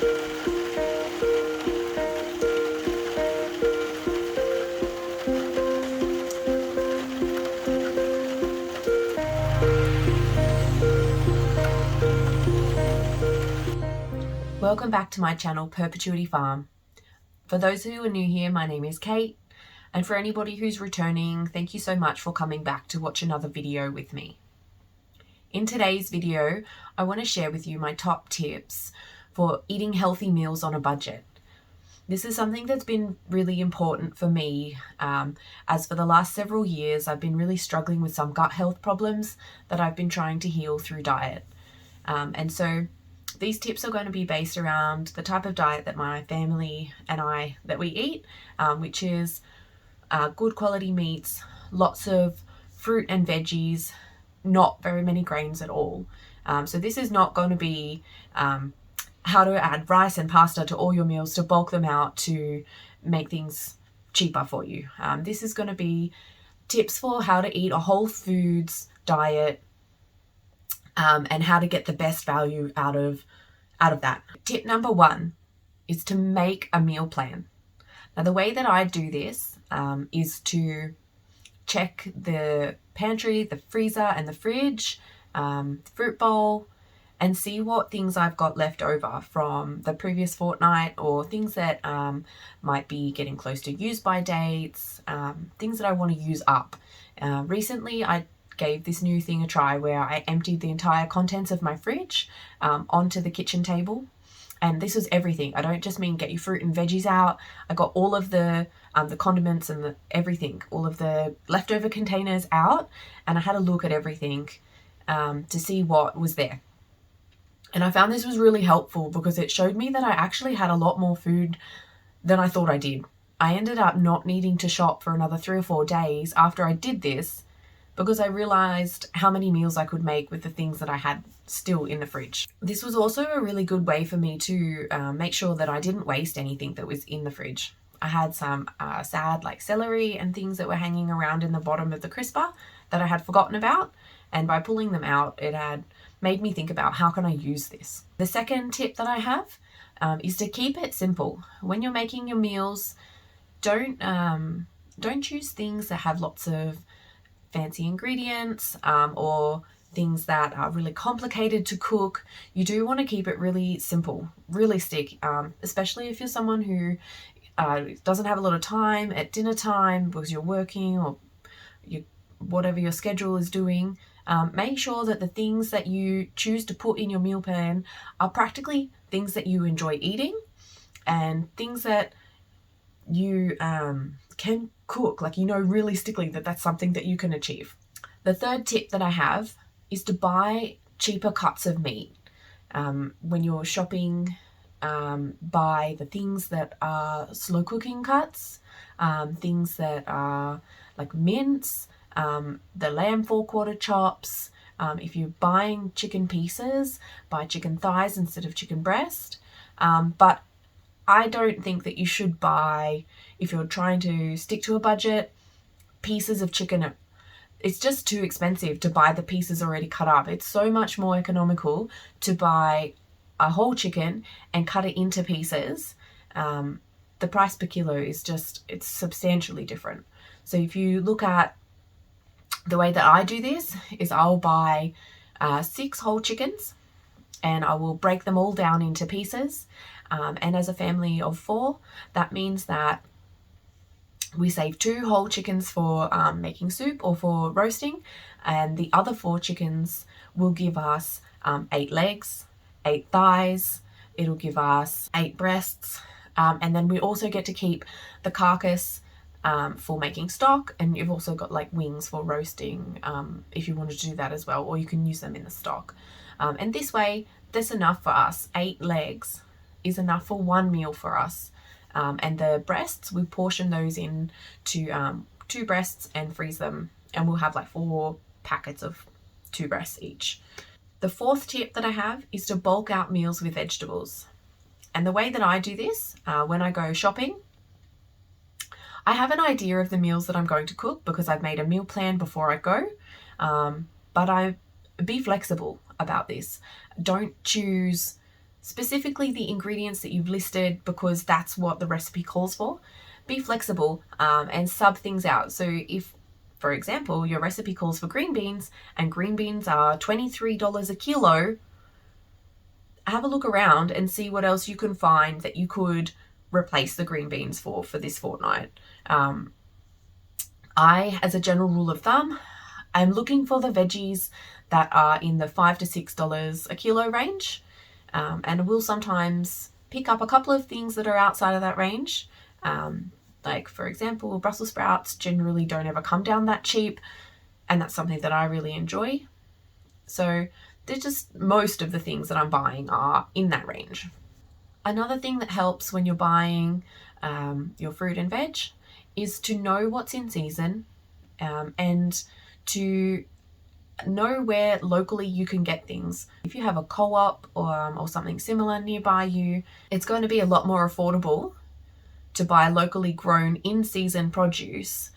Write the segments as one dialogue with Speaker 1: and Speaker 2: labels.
Speaker 1: Welcome back to my channel, Perpetuity Farm. For those who are new here, my name is Kate, and for anybody who's returning, thank you so much for coming back to watch another video with me. In today's video, I want to share with you my top tips for eating healthy meals on a budget. This is something that's been really important for me, as for the last several years, I've been really struggling with some gut health problems that I've been trying to heal through diet. And so these tips are going to be based around the type of diet that my family and I we eat, which is good quality meats, lots of fruit and veggies, not very many grains at all. So this is not going to be how to add rice and pasta to all your meals to bulk them out to make things cheaper for you. This is going to be tips for how to eat a whole foods diet, and how to get the best value out of that. Tip number 1 is to make a meal plan. Now, the way that I do this is to check the pantry, the freezer and the fridge, fruit bowl, and see what things I've got left over from the previous fortnight, or things that might be getting close to use by dates, things that I want to use up. Recently, I gave this new thing a try where I emptied the entire contents of my fridge onto the kitchen table. And this was everything. I don't just mean get your fruit and veggies out. I got all of the condiments and everything, all of the leftover containers out, and I had a look at everything to see what was there. And I found this was really helpful because it showed me that I actually had a lot more food than I thought I did. I ended up not needing to shop for another 3 or 4 days after I did this, because I realized how many meals I could make with the things that I had still in the fridge. This was also a really good way for me to make sure that I didn't waste anything that was in the fridge. I had some salad like celery and things that were hanging around in the bottom of the crisper that I had forgotten about, and by pulling them out, it had made me think about how can I use this. The second tip that I have is to keep it simple. When you're making your meals, don't choose things that have lots of fancy ingredients or things that are really complicated to cook. You do want to keep it really simple, realistic, especially if you're someone who doesn't have a lot of time at dinner time because you're working or whatever your schedule is doing. Make sure that the things that you choose to put in your meal plan are practically things that you enjoy eating and things that you can cook, like realistically that that's something that you can achieve. The third tip that I have is to buy cheaper cuts of meat. When you're shopping, buy the things that are slow cooking cuts, things that are like mince, the lamb 4/4 chops. If you're buying chicken pieces, buy chicken thighs instead of chicken breast. But I don't think that you should buy, if you're trying to stick to a budget, pieces of chicken. It's just too expensive to buy the pieces already cut up. It's so much more economical to buy a whole chicken and cut it into pieces. The price per kilo is it's substantially different. So if you look at the way that I do this, is I'll buy 6 whole chickens and I will break them all down into pieces. And as a family of 4, that means that we save 2 whole chickens for making soup or for roasting, and the other 4 chickens will give us 8 legs, 8 thighs, it'll give us 8 breasts, and then we also get to keep the carcass for making stock, and you've also got like wings for roasting if you want to do that as well, or you can use them in the stock. And this way, that's enough for us. 8 legs is enough for 1 meal for us. And the breasts, we portion those in to 2 breasts and freeze them, and we'll have like 4 packets of 2 breasts each. The fourth tip that I have is to bulk out meals with vegetables. And the way that I do this, when I go shopping, I have an idea of the meals that I'm going to cook because I've made a meal plan before I go, but be flexible about this. Don't choose specifically the ingredients that you've listed because that's what the recipe calls for. Be flexible and sub things out. So if, for example, your recipe calls for green beans and green beans are $23 a kilo, have a look around and see what else you can find that you could replace the green beans for this fortnight. I, as a general rule of thumb, I'm looking for the veggies that are in the $5 to $6 a kilo range, and will sometimes pick up a couple of things that are outside of that range. Like, for example, Brussels sprouts generally don't ever come down that cheap, and that's something that I really enjoy. So they're just, most of the things that I'm buying are in that range. Another thing that helps when you're buying your fruit and veg is to know what's in season, and to know where locally you can get things. If you have a co-op or something similar nearby you, it's going to be a lot more affordable to buy locally grown in-season produce,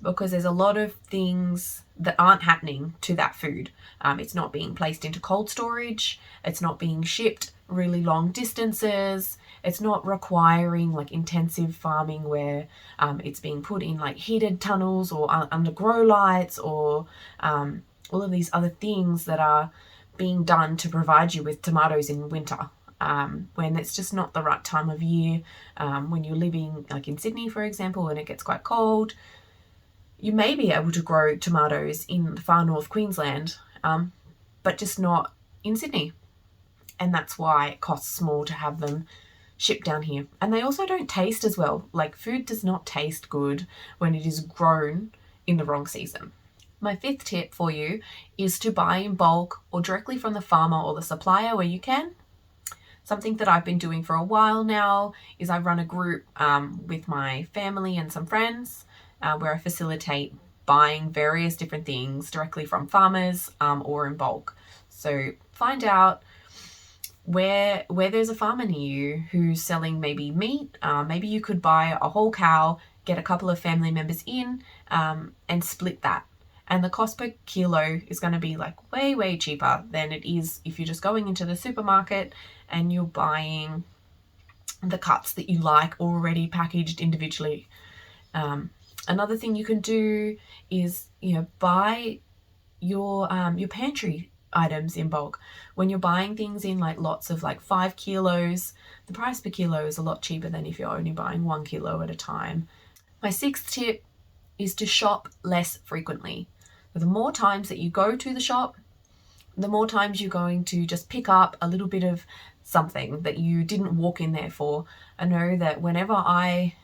Speaker 1: because there's a lot of things that aren't happening to that food. It's not being placed into cold storage, it's not being shipped really long distances, it's not requiring like intensive farming where it's being put in like heated tunnels or under grow lights, or all of these other things that are being done to provide you with tomatoes in winter, when it's just not the right time of year. When you're living like in Sydney, for example, when it gets quite cold, you may be able to grow tomatoes in far north Queensland, but just not in Sydney. And that's why it costs more to have them shipped down here. And they also don't taste as well. Like, food does not taste good when it is grown in the wrong season. My fifth tip for you is to buy in bulk or directly from the farmer or the supplier where you can. Something that I've been doing for a while now is I run a group with my family and some friends where I facilitate buying various different things directly from farmers or in bulk. So find out where there's a farmer near you who's selling maybe meat. Maybe you could buy a whole cow, get a couple of family members in, and split that. And the cost per kilo is going to be like way cheaper than it is if you're just going into the supermarket and you're buying the cuts that you like already packaged individually. Another thing you can do is, buy your pantry items in bulk. When you're buying things in like lots of like 5 kilos, the price per kilo is a lot cheaper than if you're only buying 1 kilo at a time. My sixth tip is to shop less frequently. The more times that you go to the shop, the more times you're going to just pick up a little bit of something that you didn't walk in there for. I know that whenever I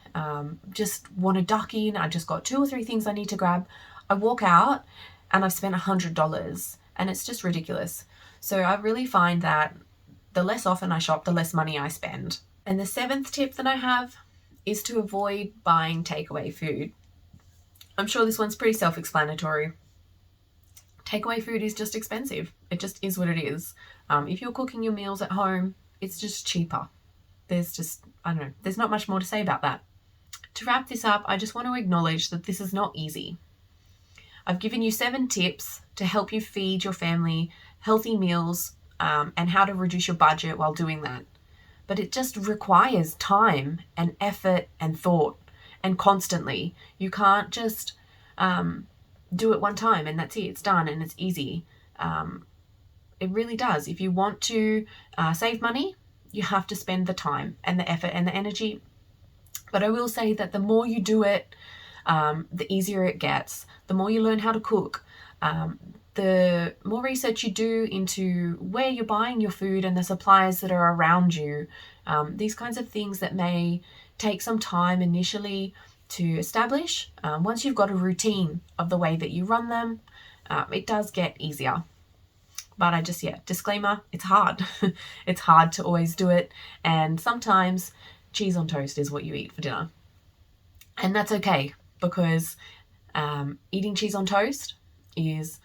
Speaker 1: just want to duck in, I just got 2 or 3 things I need to grab, I walk out and I've spent $100, and it's just ridiculous. So I really find that the less often I shop, the less money I spend. And the seventh tip that I have is to avoid buying takeaway food. I'm sure this one's pretty self-explanatory. Takeaway food is just expensive. It just is what it is. If you're cooking your meals at home, it's just cheaper. There's not much more to say about that. To wrap this up, I just want to acknowledge that this is not easy. I've given you 7 tips to help you feed your family healthy meals, and how to reduce your budget while doing that. But it just requires time and effort and thought, and constantly. You can't just do it one time and that's it, it's done and it's easy. It really does. If you want to save money, you have to spend the time and the effort and the energy. But I will say that the more you do it, the easier it gets. The more you learn how to cook, the more research you do into where you're buying your food and the suppliers that are around you. These kinds of things that may take some time initially to establish. Once you've got a routine of the way that you run them, it does get easier. But disclaimer, it's hard. It's hard to always do it. And sometimes cheese on toast is what you eat for dinner. And that's okay, because eating cheese on toast is,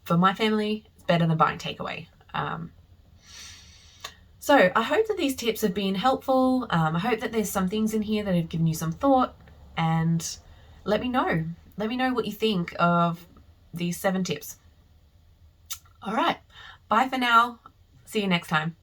Speaker 1: for my family, better than buying takeaway. So I hope that these tips have been helpful. I hope that there's some things in here that have given you some thought, and let me know. Let me know what you think of these 7 tips. All right, bye for now. See you next time.